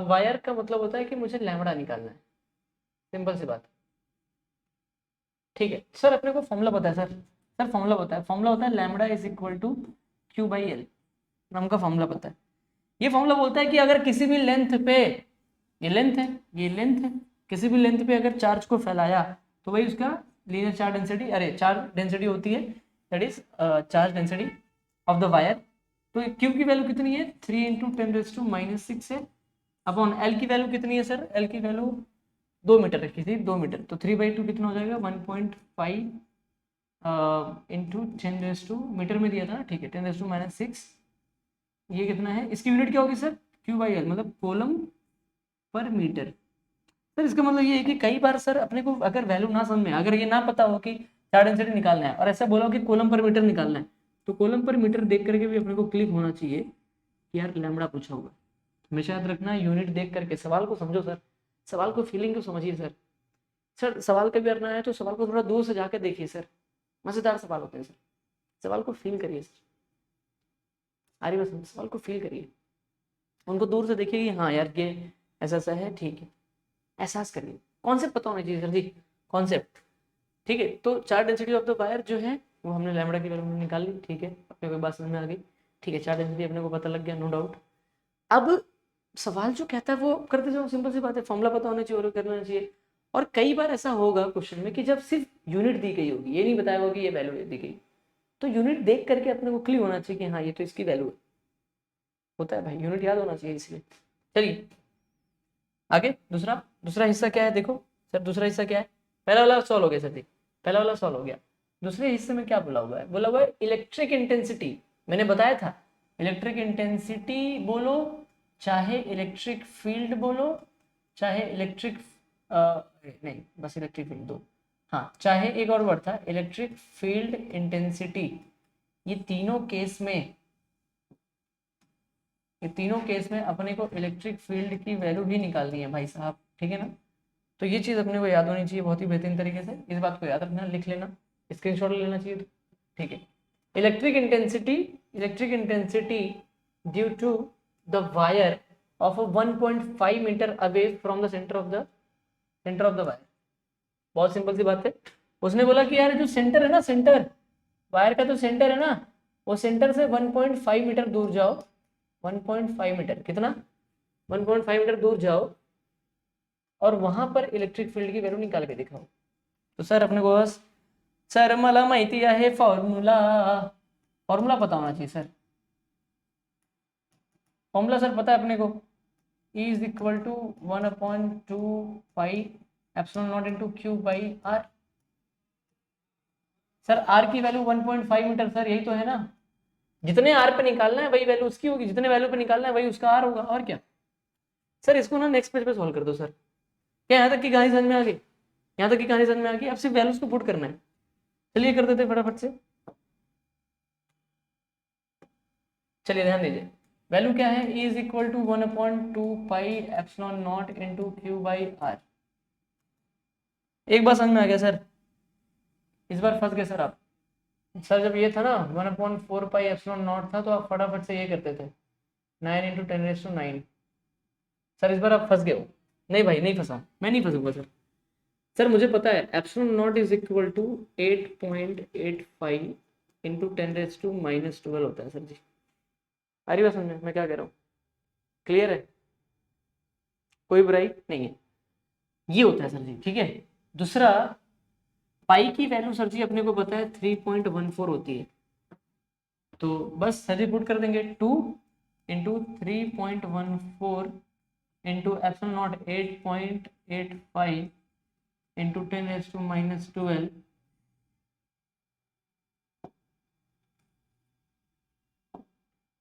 wire का मतलब होता है कि मुझे लैम्बडा निकालना है, सिंपल सी बात, ठीक है। सर अपने को फॉर्मूला पता है सर फॉर्मूला पता है, फॉर्मूला होता है lambda is equal to Q/L, नाम का फॉर्मूला पता है। ये फॉर्मूला बोलता है कि अगर किसी भी लेंथ पे, ये लेंथ है, ये लेंथ है, किसी भी लेंथ पे अगर चार्ज को फैलाया तो वही उसका लीनियर चार्ज डेंसिटी, अरे चार्ज डेंसिटी होती है, that is charge density of the wire. तो Q की वैल्यू कितनी है, 3 इंटू 10⁻⁻⁶ है, अपॉन L की वैल्यू कितनी है सर? L की वैल्यू 2 मीटर रखी थी, 2 मीटर, तो 3/2 कितना हो जाएगा, 1.5 इंटू 10⁻, मीटर में दिया था ना, ठीक है, 10⁻⁻⁶। ये कितना है, इसकी यूनिट क्या होगी सर? Q/L, मतलब कोलम पर मीटर। सर इसका मतलब ये है कि कई बार सर अपने को अगर वैल्यू ना समझ में, अगर ये ना पता हो कि चार्ज डेंसिटी निकालना है और ऐसा बोला हो कि कोलम पर मीटर निकालना है, तो कोलम पर मीटर देख करके भी अपने को क्लिक होना चाहिए कि यार लैम्बडा पूछा हुआ। हमेशा याद रखना, यूनिट देख करके सवाल को समझो सर, सवाल को फीलिंग को समझिए सर। सर सवाल कभी करना है तो सवाल को थोड़ा दूर से जाकर देखिए सर, मजेदार सवाल होते हैं सर, सवाल को फील करिए सर, आरी बस सवाल को फील करिए, उनको दूर से देखिए कि हाँ यार ये ऐसा ऐसा है, ठीक है, एहसास करिए, कॉन्सेप्ट पता होना चाहिए सर जी, कॉन्सेप्ट, ठीक है। तो charge density of the wire जो है वो हमने लैम्बडा की वैल्यू निकाल ली, ठीक है, अपने को बात समझ में आ गई, ठीक है, चार्ज डेंसिटी अपने को पता लग गया, नो डाउट। अब सवाल जो कहता है वो करते जाओ, सिंपल सी बात है, फॉर्मूला पता होना चाहिए और करना चाहिए। और कई बार ऐसा होगा क्वेश्चन में कि जब सिर्फ यूनिट दी गई होगी, ये नहीं बताया होगा कि ये वैल्यू दी गई, तो यूनिट देख करके अपने को क्लियर होना चाहिए कि हाँ ये तो इसकी वैल्यू है, होता है भाई, यूनिट याद होना चाहिए इसलिए। चलिए आगे, दूसरा दूसरा हिस्सा क्या है, देखो सर दूसरा हिस्सा क्या है, पहला वाला सॉल्व हो गया सर जी, पहला वाला सॉल्व हो गया। दूसरे हिस्से में क्या बोला हुआ है, बोला हुआ है इलेक्ट्रिक इंटेंसिटी। मैंने बताया था इलेक्ट्रिक इंटेंसिटी बोलो, चाहे इलेक्ट्रिक फील्ड बोलो, चाहे इलेक्ट्रिक नहीं बस इलेक्ट्रिक फील्ड दो, हाँ चाहे एक और वर्ड था इलेक्ट्रिक फील्ड इंटेंसिटी, ये तीनों केस में, ये तीनों केस में अपने को इलेक्ट्रिक फील्ड की वैल्यू भी निकालनी है भाई साहब, ठीक है ना। तो ये चीज़ अपने को याद होनी चाहिए बहुत ही बेहतरीन तरीके से, इस बात को याद रखना, लिख लेना, स्क्रीनशॉट ले लेना चाहिए, ठीक है। Electric intensity due to the wire of 1.5 metre away from the centre of the wire. बहुत सिंपल सी बात है, उसने बोला कि यार जो सेंटर है ना, सेंटर वायर का जो सेंटर है ना, वो सेंटर से 1.5 मीटर दूर जाओ, 1.5 मीटर, कितना, 1.5 मीटर दूर जाओ और वहां पर इलेक्ट्रिक फील्ड की वैल्यू निकाल के दिखाओ। तो सर अपने को बस, सर मला माहिती आहे फॉर्मूला, फॉर्मूला पता होना चाहिए सर, फॉर्मूला सर पता है अपने को, E is equal to 1/2 pi epsilon naught into Q/R। Sir R की वैल्यू 1.5 मीटर, सर यही तो है ना, जितने R पे निकालना है वही वैल्यू उसकी होगी, जितने वैल्यू पे निकालना है वही उसका R होगा, और क्या। सर इसको ना नेक्स्ट पेज पे सॉल्व कर दो सर, क्या यहाँ तक की कहानी समझ में आ गई, यहाँ तक की कहानी समझ में आ गई, अब सिर्फ वैल्यूज को पुट करना है। चलिए कर देते फटाफट से, चलिए ध्यान दीजिए, वैल्यू क्या है, E is equal to 1/2 pi epsilon naught into Q/R। एक बार समझ में आ गया सर, इस बार फंस गए सर आप, सर जब ये था ना 1/4 पाई एप्सिलॉन नॉट था, तो आप फटाफट से ये करते थे 9 × 10⁹ सर इस बार आप फंस गए हो। नहीं भाई नहीं फंसा, मैं नहीं फंसूंगा सर। सर मुझे पता है epsilon naught is equal to 8.85 into 10⁻⁻12 होता है सर जी। आ रही बात समझ में मैं क्या कह रहा हूँ? क्लियर है? कोई बुराई नहीं है, ये होता है सर जी। ठीक है, दूसरा पाई की वैल्यू सर जी अपने को पता है 3.14 होती है, तो बस सर जी पुट कर देंगे 2 into 3.14 into epsilon not 8.85 into 10⁻⁻12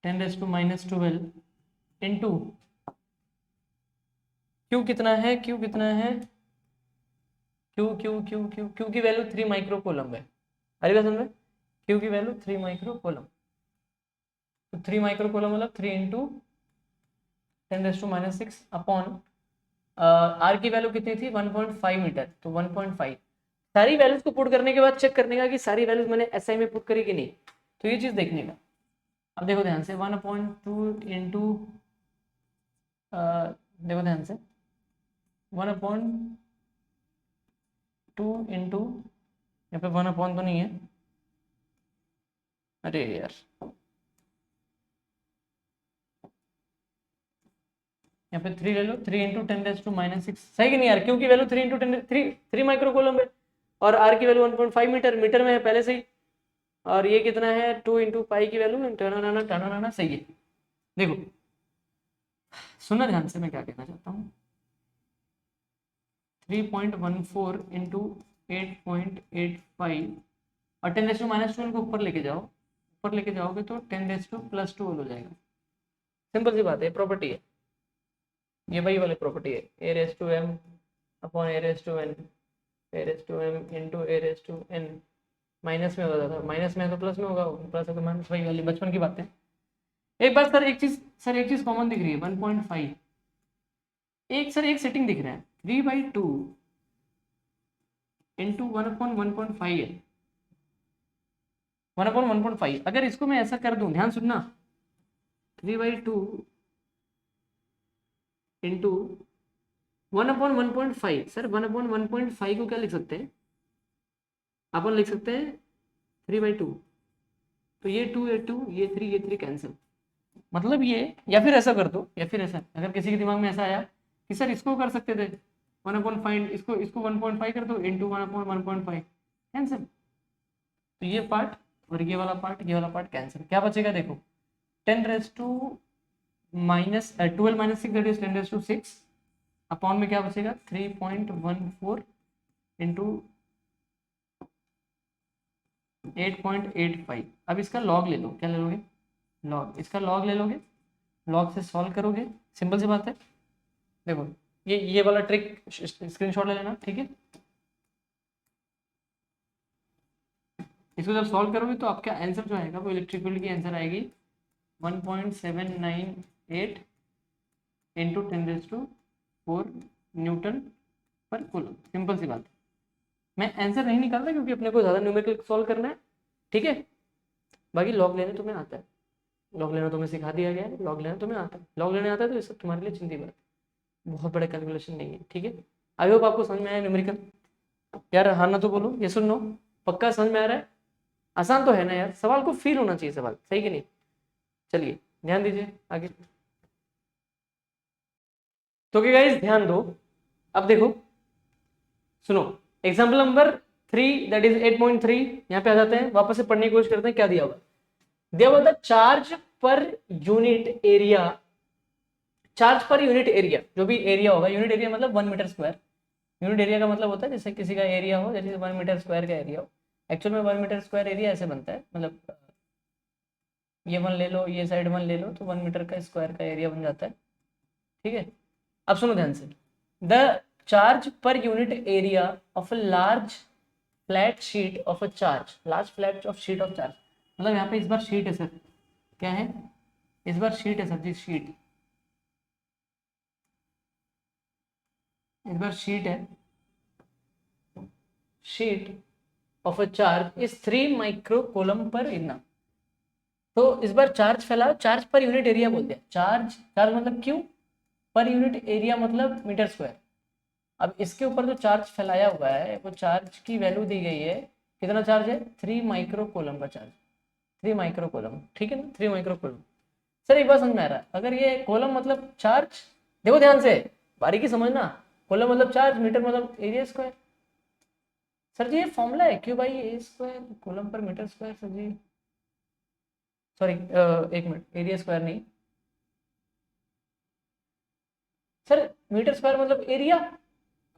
10⁻⁻12 into Q कितना है, क्यू कितना है, Q Q Q Q Q की वैल्यू 3 माइक्रो कोलम है। अरे बात समझ में, क्यू की वैल्यू 3 माइक्रो कोलम, तो 3 माइक्रो कोलम मतलब 3 इंटू 10⁻⁻6 अपॉन आर की वैल्यू कितनी थी 1.5 मीटर, तो 1.5। सारी वैल्यूज को पुट करने के बाद चेक करने का कि सारी वैल्यूज मैंने एसआई में पुट करी कि नहीं, तो ये चीज देखने का। अब देखो ध्यान से 1/2 इंटू, देखो ध्यान से 1/2 इंटू, यहाँ पे 1 तो नहीं है, अरे यार यहाँ पे 3 ले लो, 3 इंटू 10⁻⁻6 सही कि नहीं यार, क्योंकि वैल्यू 3 इंटू 10 3 माइक्रो कूलम है, और आर की वैल्यू 1.5 मीटर, मीटर में है पहले से ही, और ये कितना है 2 इंटू पाई की वैल्यू टाना सही है। देखो सुनना ध्यान से मैं क्या कहना चाहता हूँ, 3.14 इंटू 8.85 और 10⁻⁻2 को ऊपर लेके जाओ, ऊपर लेके जाओगे तो 10⁻+2 हो जाएगा। सिंपल सी बात है, प्रॉपर्टी है ये, वही वाली प्रॉपर्टी है, a raise to m upon a raise to n, a raise to m into a raise to n. Minus में होता था, माइनस में है तो प्लस में होगा, प्लस है तो माइनस, वही वाली बचपन की बात है। एक बात सर, एक चीज सर, एक चीज कॉमन दिख रही है 1.5, एक सर एक सेटिंग दिख रहा है 3/2 इंटू 1/1.5 है, 1/1.5। अगर इसको मैं ऐसा कर दूं, ध्यान सुनना, 3/2 इंटू 1/1.5, सर 1/1.5 को क्या लिख सकते हैं अपन, लिख सकते हैं 3/2, तो ये 2 ये 2 ये 3 कैंसिल, मतलब ये, या फिर ऐसा कर दो, या फिर ऐसा, अगर किसी के दिमाग में ऐसा आया कि सर इसको कर सकते थे 1/5, इसको 1.5 कर दो इंटू 1/1.5 कैंसिल, तो ये पार्ट और ये वाला पार्ट, ये वाला पार्ट कैंसिल, क्या बचेगा देखो 10⁻⁻6 दैट इज 10⁻6 अपॉन में क्या बचेगा 3.14 इंटू 8.85। अब इसका लॉग ले लो, क्या ले लोगे, लॉग, इसका लॉग ले लोगे, लॉग से सॉल्व करोगे, सिंपल सी बात है। देखो ये वाला ट्रिक स्क्रीनशॉट ले लेना, ठीक है। इसको जब सॉल्व करोगे तो आपका आंसर जो आएगा वो इलेक्ट्रिक फील्ड की आंसर आएगी 1.798 इंटू 10⁻⁴ न्यूटन पर कूलम। सिंपल सी बात है, मैं आंसर नहीं निकालता क्योंकि अपने को ज़्यादा न्यूमेरिकल सॉल्व करना है, ठीक है। बाकी लॉग लेने तुम्हें आता है, लॉग लेना तुम्हें सिखा दिया गया है, लॉग लेना तुम्हें आता है, लॉग लेने आता है तो ये सब तुम्हारे लिए चिंता बात, बहुत बड़ा कैलकुलेशन नहीं है, ठीक है। आई होप आपको समझ में आया न्यूमेरिकल। यार हाँ ना तो बोलो, ये सुन लो, पक्का समझ में आ रहा है? आसान तो है ना यार, सवाल को फील होना चाहिए सवाल, सही कि नहीं। चलिए ध्यान दीजिए आगे। तो क्या गाइस ध्यान दो, अब देखो सुनो, एग्जाम्पल नंबर 3 दैट इज 8.3, यहाँ पे आ जाते हैं, वापस से पढ़ने की कोशिश करते हैं क्या दिया हुआ। दिया हुआ था charge per unit area, charge per unit area, जो भी एरिया होगा, यूनिट एरिया मतलब 1 मीटर स्क्वायर, यूनिट एरिया का मतलब होता है जैसे किसी का एरिया हो, जैसे 1 मीटर स्क्वायर का एरिया हो, एक्चुअल में 1 मीटर स्क्वायर एरिया ऐसे बनता है, मतलब ये 1 ले लो, ये साइड 1 ले लो, तो 1 मीटर का स्क्वायर का एरिया बन जाता है, ठीक है। अब सुनो ध्यान से, the charge per unit area of a large flat sheet of a charge, large flat of sheet of charge, मतलब यहाँ पे इस बार शीट है सर, क्या है इस बार शीट है सर जी, शीट, इस बार शीट है, sheet of a charge is 3 micro coulomb per इना। तो इस बार चार्ज फैला, चार्ज पर यूनिट एरिया बोलते हैं। चार्ज चार्ज मतलब क्यों, पर यूनिट एरिया मतलब मीटर स्क्वायर। अब इसके ऊपर जो चार्ज फैलाया हुआ है वो चार्ज की वैल्यू दी गई है, कितना चार्ज है, 3 माइक्रो कोलम का चार्ज, 3 माइक्रो कोलम, ठीक है ना, 3 माइक्रो कोलम। सर एक बात समझ में आ रहा है, अगर ये कोलम मतलब चार्ज, देखो ध्यान से बारीकी समझना, कोलम मतलब चार्ज, मीटर मतलब एरिया स्क्वायर। सर जी ये फॉर्मूला है, क्यों भाई, ए स्क्वायर कोलम पर मीटर स्क्वायर, सर जी सॉरी, एक मिनट, एरिया स्क्वायर नहीं सर, मीटर स्क्वायर मतलब एरिया,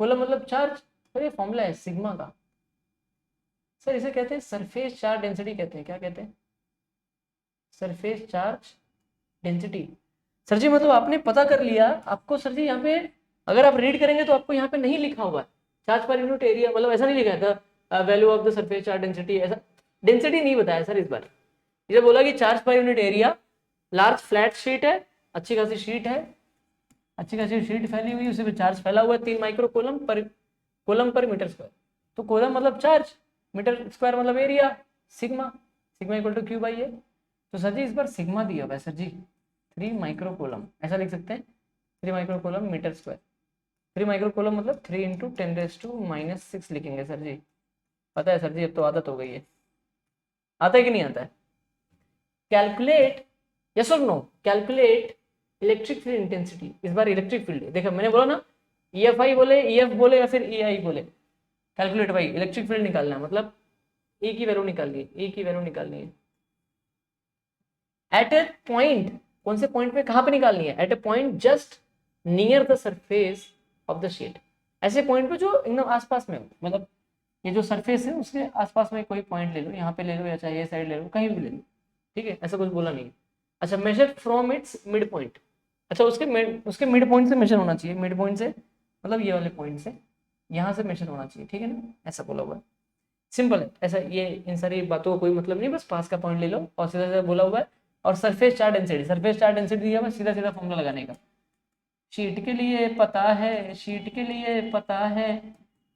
कोलम मतलब चार्ज। सर ये फॉर्मूला है सिग्मा का। सर इसे कहते हैं सरफेस चार्ज डेंसिटी, कहते हैं, क्या कहते हैं, सरफेस चार्ज डेंसिटी। सर जी मतलब आपने पता कर लिया, आपको सर जी यहाँ पे अगर आप रीड करेंगे तो आपको यहाँ पे नहीं लिखा हुआ है चार्ज पर यूनिट एरिया, मतलब ऐसा नहीं लिखा है था value of the surface charge density, ऐसा डेंसिटी नहीं बताया सर इस बार। ये बोला कि charge per unit area, large flat sheet है, अच्छी खासी शीट है, अच्छी खासी शीट फैली हुई, उसी पे चार्ज फैला हुआ है 3 माइक्रो कोलम पर मीटर स्क्वायर। तो कोलम मतलब चार्ज, मीटर स्क्वायर मतलब area, sigma, sigma equal to Q by A. तो सर जी इस बार सिग्मा दिया हुआ है सर जी 3 माइक्रो कोलम, ऐसा लिख सकते हैं 3 micro coulomb metre square. 3 micro coulomb मतलब 3 इंटू 10⁻⁻⁶ लिखेंगे सर जी। पता है सर जी, अब तो आदत हो गई है। आता है कि नहीं आता है। कैलकुलेट, यस और no, calculate electric field intensity. इस बार इलेक्ट्रिक फील्ड देखो, मैंने बोला ना EFI बोले, EF बोले या फिर EI बोले, कैलकुलेट भाई इलेक्ट्रिक फील्ड निकालना है, मतलब E की वैल्यू निकालनी है, E की वैल्यू निकालनी है एट ए पॉइंट। कौन से पॉइंट पे, कहां पे निकालनी है, at a point just near the surface of the sheet. ऐसे पॉइंट पे जो एकदम आसपास में हो, मतलब ये जो सरफेस है उसके आसपास में कोई पॉइंट ले लो, यहाँ पे ले लो या चाहे ये साइड ले लो, कहीं भी ले लो, ठीक है, ऐसा कुछ बोला नहीं है। अच्छा, measure from its mid point. अच्छा उसके मिड पॉइंट से मेजर होना चाहिए, मिड पॉइंट से मतलब ये वाले पॉइंट से, यहाँ से मेजर होना चाहिए, ठीक है ना, ऐसा बोला हुआ है। सिंपल है, ऐसा ये इन सारी बातों का कोई मतलब नहीं, बस पास का पॉइंट ले लो और सीधा सीधा बोला हुआ है। और surface charge density, surface charge density दिया हुआ है, सीधा सीधा फॉर्मूला लगाने का। शीट के लिए पता है, शीट के लिए पता है,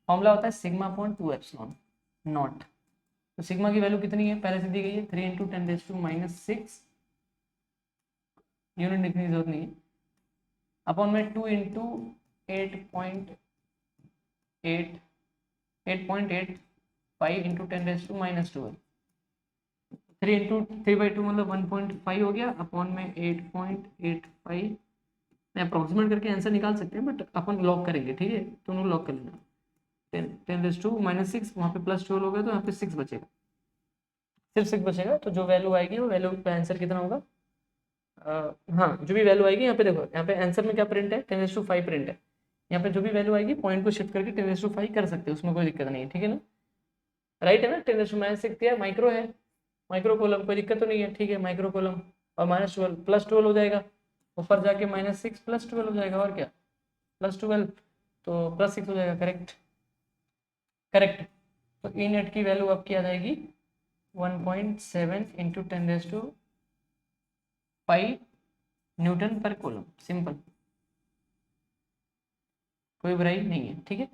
फॉर्मूला होता है सिग्मा अपॉन 2 एप्सिलॉन नॉट। तो सिग्मा की वैल्यू कितनी है, पहले से दी गई है 3 इंटू 10⁻⁻⁶, यूनिट लिखने की जरूरत नहीं है, अपॉन में 2 इंटू 8.5 इंटू 10⁻⁻12, 3 इंटू 3/2 मतलब 1.5 हो गया, अपॉन में 8.85। अप्रोक्सीमेट करके आंसर निकाल सकते हैं बट अपन लॉक करेंगे, ठीक है, दोनों लॉक कर लेना। 10⁻⁻6, वहाँ पे +12 हो गया तो यहाँ पे 6 बचेगा, सिर्फ 6 बचेगा। तो जो वैल्यू आएगी वो वैल्यू पे आंसर कितना होगा, हाँ जो भी वैल्यू आएगी, यहाँ पे देखो, यहाँ पे आंसर में क्या प्रिंट है, 10⁻5 प्रिंट है। यहाँ पे जो भी वैल्यू आएगी पॉइंट को शिफ्ट करके 10⁻5 कर सकते हैं, उसमें कोई दिक्कत नहीं है, ठीक है ना, राइट है ना। 10⁻6 क्या है, माइक्रो है, माइक्रो कोलम, कोई दिक्कत तो नहीं है, ठीक है, माइक्रो कोलम। और -12 +12 हो जाएगा, ऊपर जाके -6 +12 हो जाएगा, और क्या, +12 तो +6 हो जाएगा, करेक्ट करेक्ट। तो ई नेट की वैल्यू आपकी आ जाएगी 1.7 इंटू 10⁻5 न्यूटन पर कोलम, सिंपल, कोई बुराई नहीं है, ठीक है।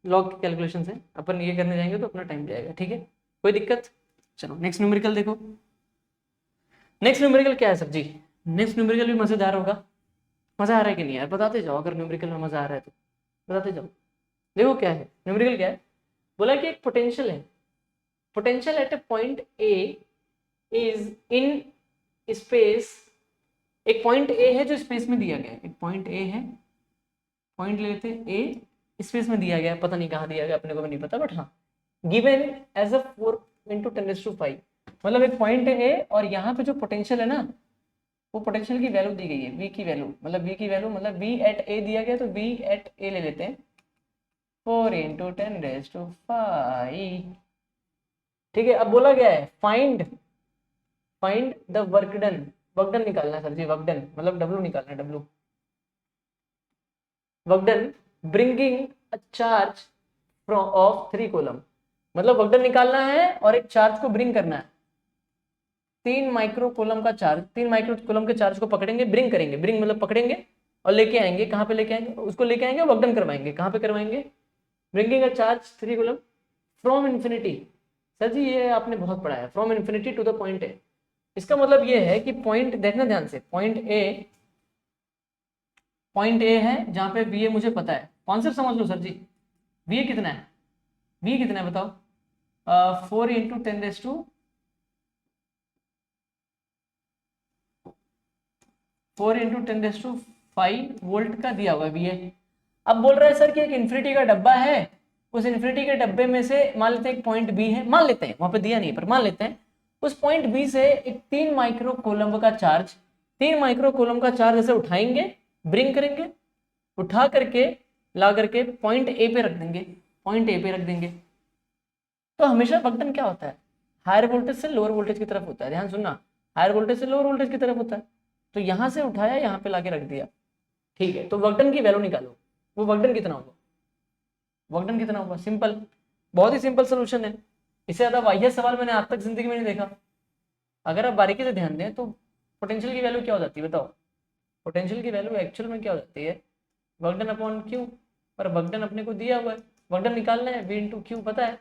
लॉग की कैलकुलेशन से अपन ये करने जाएंगे तो अपना टाइम जाएगा, ठीक है, कोई दिक्कत। चलो नेक्स्ट न्यूमेरिकल देखो। नेक्स्ट न्यूमेरिकल क्या है सर जी, नेक्स्ट न्यूमेरिकल भी मजेदार होगा। मजा आ रहा है कि नहीं यार, बताते जाओ, अगर न्यूमेरिकल में मजा आ रहा है तो बताते जाओ। देखो क्या है न्यूमेरिकल, क्या है, बोला कि एक पोटेंशियल है, potential at a point A is in space. एक पॉइंट ए है जो स्पेस में दिया गया है, एक पॉइंट ए है, पॉइंट लेते ए स्पेस में दिया गया है, पता नहीं कहाँ दिया गया, अपने को भी नहीं पता, बट हाँ गिवन एज अ 4 × 10⁵, मतलब एक पॉइंट है ए और यहाँ पे जो पोटेंशियल है ना, वो पोटेंशियल की वैल्यू दी गई है, वी की वैल्यू, मतलब वी की वैल्यू मतलब वी एट ए दिया गया, तो वी एट ए ले लेते हैं 4 × 10⁵, ठीक है। अब बोला गया है find find the work done, work done निकालना है सर जी, वर्क डन मतलब डब्ल्यू निकालना है, W work done bringing a charge from of 3 coulomb, मतलब वर्क डन निकालना है और एक चार्ज को ब्रिंग करना है, 3 माइक्रो कोलम का चार्ज, 3 माइक्रो कोलम के चार्ज को पकड़ेंगे, ब्रिंग करेंगे, ब्रिंग मतलब पकड़ेंगे और लेके आएंगे, कहाँ पे लेके आएंगे, उसको लेके आएंगे, वर्क डन करवाएंगे, कहाँ पे करवाएंगे, bringing a charge 3 coulomb from infinity sir ji ये आपने बहुत पढ़ा है, from infinity to the point A. इसका मतलब ये है कि पॉइंट, देखना ध्यान से, पॉइंट ए है जहां पे बी ए मुझे पता है। कॉन्सेप्ट समझ लो सर जी। बी ए कितना है, बी ए कितना है बताओ? 4 इंटू 10⁻⁵ 4 इंटू 10⁵5 वोल्ट का दिया हुआ है बी ए। अब बोल रहा है सर कि एक इन्फिनिटी का डब्बा है, उस इन्फिनिटी के डब्बे में से मान लेते हैं एक पॉइंट बी है, मान लेते हैं, वहां पे दिया नहीं पर मान लेते हैं उस पॉइंट बी से एक 3 माइक्रो कोलम्ब का चार्ज, 3 माइक्रो कोलम्ब का चार्ज ऐसे उठाएंगे, ब्रिंग करेंगे, उठा करके ला करके पॉइंट ए पे रख देंगे, पॉइंट ए पे रख देंगे। तो हमेशा बटन क्या होता है, हायर वोल्टेज से लोअर वोल्टेज की तरफ होता है, ध्यान सुनना, हायर वोल्टेज से लोअर वोल्टेज की तरफ होता है। तो यहां से उठाया यहाँ पे लाके रख दिया, ठीक है। तो बटन की वैल्यू निकालो, वो बटन कितना होगा, बटन कितना होगा? सिंपल, बहुत ही सिंपल सोल्यूशन है। इससे ज्यादा वाहिया सवाल मैंने आज तक जिंदगी में नहीं देखा। अगर आप बारीकी से ध्यान दें तो पोटेंशियल की वैल्यू क्या हो जाती है बताओ? पोटेंशियल की वैल्यू एक्चुअल में क्या हो जाती है, वर्क डन अपॉन क्यू। पर वर्क डन अपने को दिया हुआ है, वर्क डन निकालना है, v इंटू क्यू पता है।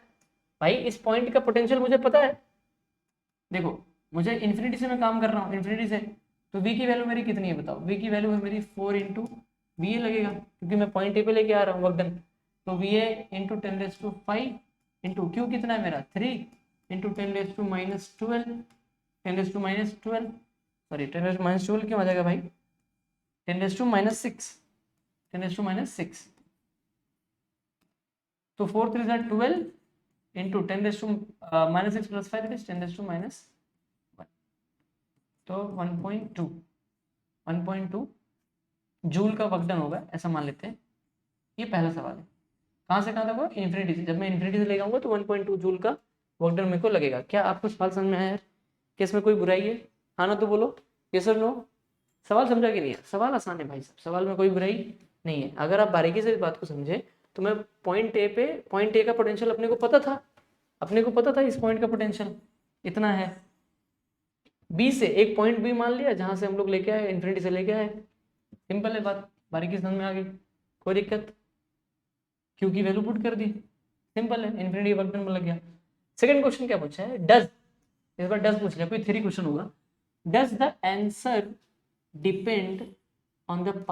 भाई इस पॉइंट का पोटेंशियल मुझे पता है, देखो मुझे इन्फिनिटी से मैं काम कर रहा हूँ, इन्फिनिटी से, तो v की वैल्यू मेरी कितनी है बताओ? v की वैल्यू है मेरी 4 इंटू वी ए लगेगा, क्योंकि मैं पॉइंट ए पे लेके आ रहा हूँ वर्क डन। तो V A into 10⁵5 into Q कितना है मेरा 3 इंटू 10⁻12 10⁻12 सॉरी 10⁻12 क्यों आ जाएगा भाई, 10⁻6 10⁻6। तो 4 3 ज़ा 12 इंटू 10⁻6 प्लस 5 इट इज 10⁻1, तो 1.2 जूल का वर्क डन होगा, ऐसा मान लेते हैं। ये पहला सवाल है, कहाँ से कहाँ तक होगा, इन्फिनिटी से। जब मैं इन्फिनिटी से ले जाऊंगा तो 1.2 जूल का वर्क डन मेरे को लगेगा। क्या आपको सवाल समझ में आया यार? क्या इसमें कोई बुराई है? हाँ ना तो बोलो, यस और नो। सवाल समझा कि नहीं है? सवाल आसान है भाई साहब, सवाल में कोई बुराई नहीं है। अगर आप बारीकी से इस बात को समझे तो मैं पॉइंट ए का पोटेंशियल अपने को पता था, अपने को पता था इस पॉइंट का पोटेंशियल इतना है। बी से एक पॉइंट बी मान लिया जहां से हम लोग लेके आए, इन्फिनिटी से लेके आए, सिंपल है बात, बारीकी समझ में आ गई, कोई दिक्कत? क्यू की वैल्यू पुट कर दी, सिंपल है, इन्फिनिटी वर्क डन में लग गया। सेकंड क्वेश्चन क्या पूछा है, डज, इस बार डज पूछ लिया, कोई थ्री क्वेश्चन होगा। Does the answer depend on the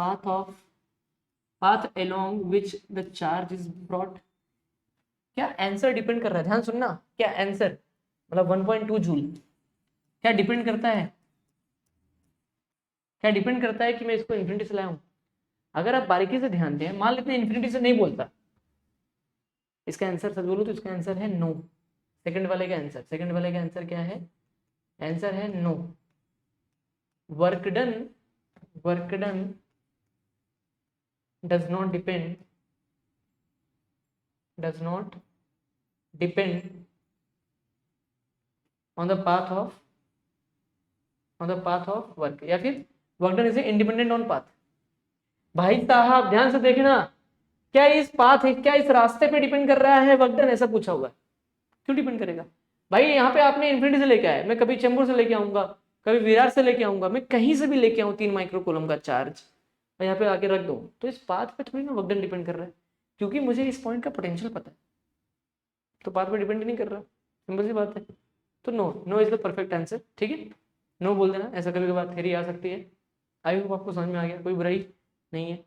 path along which the charge is brought? क्या आंसर डिपेंड कर रहा है, ध्यान सुनना, क्या आंसर मतलब 1.2 जूल क्या डिपेंड करता है, क्या डिपेंड करता है कि मैं इसको इन्फिनिटी से लाया हूं? अगर आप बारीकी से ध्यान दें, मान लेते हैं इन्फिनिटी से नहीं बोलता, इसका आंसर सच बोलूं तो इसका आंसर है नो। सेकंड वाले का आंसर, सेकंड वाले का आंसर क्या है, आंसर है no. Work done does not depend on the path of work, या फिर work done is independent on path. भाई साहब ध्यान से देखना, क्या इस पाथ है, क्या इस रास्ते पे डिपेंड कर रहा है वर्क डन, ऐसा पूछा हुआ है। क्यों डिपेंड करेगा भाई? यहाँ पे आपने इन्फिनिटी से लेके आए, मैं कभी चेंबूर से लेके आऊंगा, कभी विरार से लेके आऊंगा, मैं कहीं से भी लेके आऊँ 3 माइक्रो कूलम का चार्ज और यहाँ पे आके रख दूँ, तो इस पाथ पे थोड़ी ना वर्क डन डिपेंड कर रहा है, क्योंकि मुझे इस पॉइंट का पोटेंशियल पता है, तो पाथ पे डिपेंड नहीं कर रहा, सिंपल सी बात है। तो no is the perfect answer, ठीक है, नो बोल देना, ऐसा कभी कभार थ्योरी आ सकती है। आई होप आपको समझ में आ गया, कोई बुराई नहीं है।